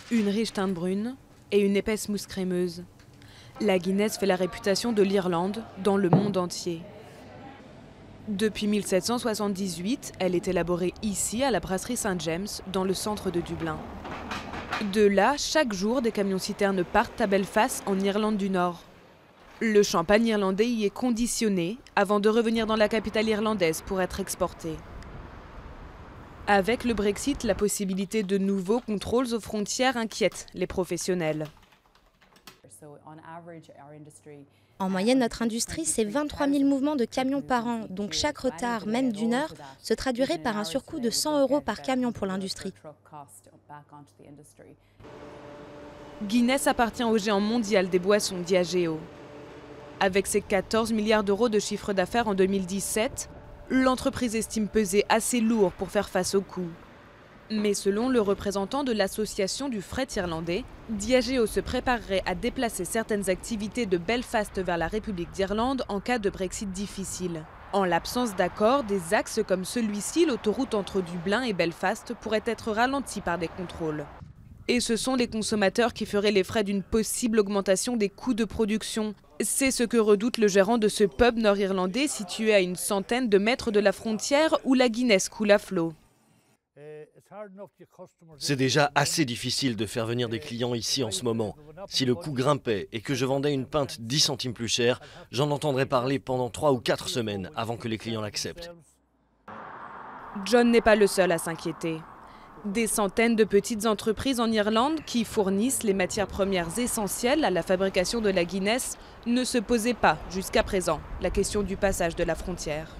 Une riche teinte brune et une épaisse mousse crémeuse. La Guinness fait la réputation de l'Irlande dans le monde entier. Depuis 1778, elle est élaborée ici à la brasserie St James, dans le centre de Dublin. De là, chaque jour, des camions-citernes partent à Belfast, en Irlande du Nord. Le champagne irlandais y est conditionné avant de revenir dans la capitale irlandaise pour être exporté. Avec le Brexit, la possibilité de nouveaux contrôles aux frontières inquiète les professionnels. En moyenne, notre industrie, c'est 23 000 mouvements de camions par an. Donc chaque retard, même d'une heure, se traduirait par un surcoût de 100 € par camion pour l'industrie. Guinness appartient au géant mondial des boissons Diageo. Avec ses 14 milliards d'euros de chiffre d'affaires en 2017, l'entreprise estime peser assez lourd pour faire face aux coûts. Mais selon le représentant de l'association du fret irlandais, Diageo se préparerait à déplacer certaines activités de Belfast vers la République d'Irlande en cas de Brexit difficile. En l'absence d'accord, des axes comme celui-ci, l'autoroute entre Dublin et Belfast, pourraient être ralentis par des contrôles. Et ce sont les consommateurs qui feraient les frais d'une possible augmentation des coûts de production. C'est ce que redoute le gérant de ce pub nord-irlandais situé à une centaine de mètres de la frontière où la Guinness coule à flot. C'est déjà assez difficile de faire venir des clients ici en ce moment. Si le coût grimpait et que je vendais une pinte 10 centimes plus cher, j'en entendrais parler pendant 3 ou 4 semaines avant que les clients l'acceptent. John n'est pas le seul à s'inquiéter. Des centaines de petites entreprises en Irlande qui fournissent les matières premières essentielles à la fabrication de la Guinness ne se posaient pas jusqu'à présent la question du passage de la frontière.